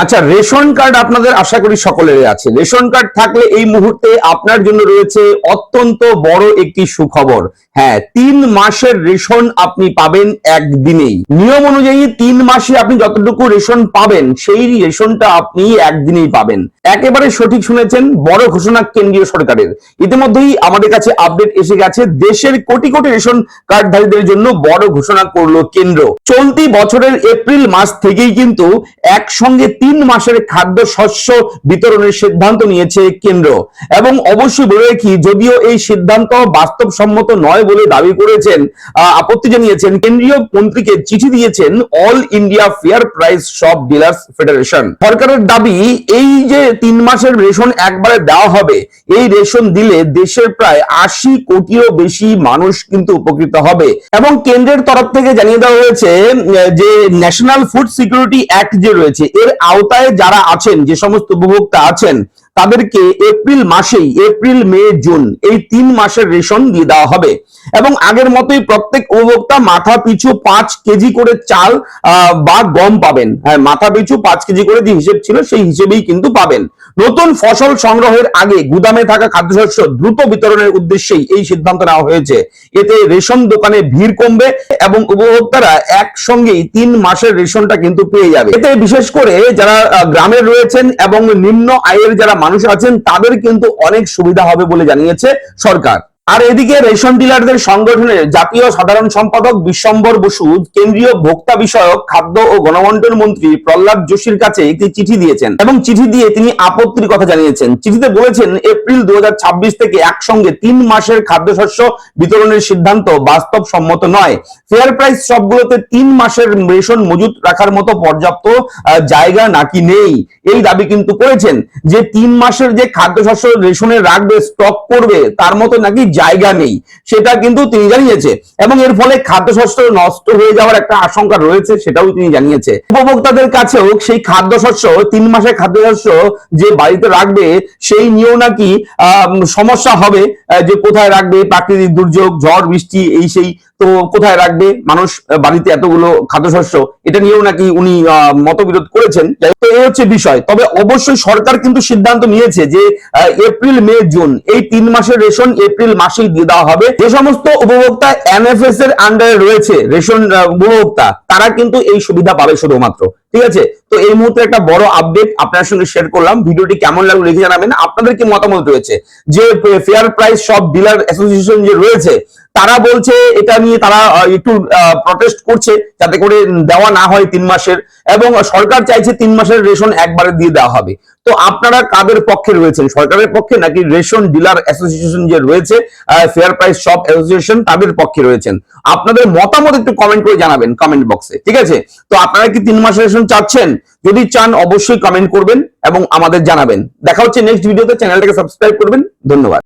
আচ্ছা, ration card আপনাদের আশা করি সকলেরই আছে। রেশন কার্ড থাকলে এই মুহূর্তে আপনার জন্য রয়েছে অত্যন্ত বড় একটি সুখবর। হ্যাঁ, 3 মাসের রেশন আপনি পাবেন একদিনেই। নিয়ম অনুযায়ী 3 মাসে আপনি যতটুকু রেশন পাবেন সেই রেশনটা আপনি একদিনেই পাবেন। একেবারে সঠিক শুনেছেন, বড় ঘোষণা কেন্দ্রীয় সরকারের। ইতিমধ্যেই আমাদের কাছে আপডেট এসে গেছে, দেশের কোটি কোটি রেশন কার্ডধারীদের জন্য বড় ঘোষণা করলো কেন্দ্র। চলতি বছরের এপ্রিল মাস থেকেই কিন্তু একসঙ্গে 3 মাসের খাদ্য শস্য বিতরণের সিদ্ধান্ত নিয়েছে কেন্দ্র। এবং অবশ্যই বলে রাখি, যদিও এই সিদ্ধান্ত বাস্তবসম্মত নয় বলে দাবি করেছেন, আপত্তি জানিয়েছেন, কেন্দ্রীয় মন্ত্রীকে চিঠি দিয়েছেন all India fair price shop dealers federation. সরকারের দাবি, এই যে 3 মাসের রেশন একবারে দেওয়া হবে, এই রেশন দিলে দেশের প্রায় 80 কোটিরও বেশি মানুষ কিন্তু উপকৃত হবে। এবং কেন্দ্রের তরফ থেকে জানিয়ে দেওয়া হয়েছে যে ন্যাশনাল ফুড সিকিউরিটি অ্যাক্ট যে রয়েছে, এর আওতায় যারা আছেন, যে সমস্ত উপভোক্তা আছেন, তাদেরকে এপ্রিল মাসেই, এপ্রিল মে জুন, এই 3 মাসের রেশন দিয়ে দেওয়া হবে। এবং আগের মতোই প্রত্যেক উপভোক্তা মাথা পিছু 5 কেজি করে চাল বা গম পাবেন। হ্যাঁ, মাথা পিছু 5 কেজি করে যে হিসেব ছিল সেই হিসেবেই কিন্তু পাবেন। নতুন ফসল সংগ্রহের আগে গুদামে থাকা খাদ্যশস্য দ্রুত বিতরণের উদ্দেশ্যেই এই সিদ্ধান্ত নেওয়া হয়েছে। এতে রেশন দোকানে ভিড় কমবে এবং উপভোক্তারা একসঙ্গেই 3 মাসের রেশনটা কিন্তু পেয়ে যাবে। এতে বিশেষ করে যারা গ্রামে রয়েছেন এবং নিম্ন আয়ের যারা মানুষ আছেন, তাদের কিন্তু অনেক সুবিধা হবে বলে জানিয়েছে সরকার। আর এদিকে রেশন ডিলারদের সংগঠনের জাতীয় সাধারণ সম্পাদক বিশ্বম্বর বসু কেন্দ্রীয় ভোক্তা বিষয়ক, খাদ্য ও গণবন্টন মন্ত্রী প্রহ্লাদ যোশীর কাছে একটি চিঠি দিয়েছেন এবং চিঠি দিয়ে তিনি আপত্তির কথা জানিয়েছেন। চিঠিতে বলেছেন, এপ্রিল 2026 থেকে একসঙ্গে 3 মাসের খাদ্যশস্য বিতরণের সিদ্ধান্ত বাস্তবসম্মত নয়। ফেয়ার প্রাইস সবগুলোতে 3 মাসের রেশন মজুত রাখার মতো পর্যাপ্ত জায়গা নাকি নেই, এই দাবি কিন্তু করেছেন। যে 3 মাসের যে খাদ্যশস্য রেশনে রাখবে, স্টক করবে, তার মতো নাকি জায়গা নেই, সেটা কিন্তু তিনি জানিয়েছে। এবং এর ফলে খাদ্যশস্য নষ্ট হয়ে যাওয়ার একটা আশঙ্কা রয়েছে, সেটাও তিনি জানিয়েছে। উপভোক্তাদের কাছেও সেই খাদ্যশস্য, 3 মাসের খাদ্যশস্য যে বাড়িতে রাখবে, সেই নিয়েও নাকি সমস্যা হবে, যে কোথায় রাখবে, প্রাকৃতিক দুর্যোগ, ঝড় বৃষ্টি, এই সেই, তো কোথায় রাখবে মানুষ বাড়িতে এতগুলো খাদ্যশস্য, এটা নিয়েও নাকি উনি মতবিরোধ করেছেন। তো এই হচ্ছে বিষয়। তবে অবশ্যই সরকার কিন্তু সিদ্ধান্ত নিয়েছে যে এপ্রিল মে জুন, এই 3 মাসের রেশন এপ্রিল মাসেই দিয়ে দেওয়া হবে। যে সমস্ত উপভোক্তা এনএফএস এর আন্ডারে রয়েছে রেশন উপভোক্তা, তারা কিন্তু এই সুবিধা পাবে শুধুমাত্র। ঠিক আছে, তো এই মুহূর্তে একটা বড় আপডেট আপনার সঙ্গে শেয়ার করলাম। ভিডিওটি কেমন লাগলো লিখে জানাবেন। আপনাদের কি মতামত রয়েছে? যে fair price shop dealer association যে রয়েছে, তারা বলছে এটা নিয়ে তারা একটু প্রটেস্ট করছে যাতে করে দেওয়া না হয় 3 মাসের, এবং সরকার চাইছে 3 মাসের রেশন একবারে দিয়ে দেওয়া হবে। তো আপনারা কাদের পক্ষে রয়েছেন, সরকারের পক্ষে নাকি রেশন ডিলার অ্যাসোসিয়েশন যে রয়েছে, ফেয়ার প্রাইস শপ অ্যাসোসিয়েশন, তাদের পক্ষে রয়েছেন? আপনাদের মতামত একটু কমেন্ট করে জানাবেন কমেন্ট বক্সে। ঠিক আছে, তো আপনারা কি 3 মাসের রেশন চাচ্ছেন? যদি চান অবশ্যই কমেন্ট করবেন এবং আমাদের জানাবেন। দেখা হচ্ছে নেক্সট ভিডিওতে। চ্যানেলটাকে সাবস্ক্রাইব করবেন। ধন্যবাদ।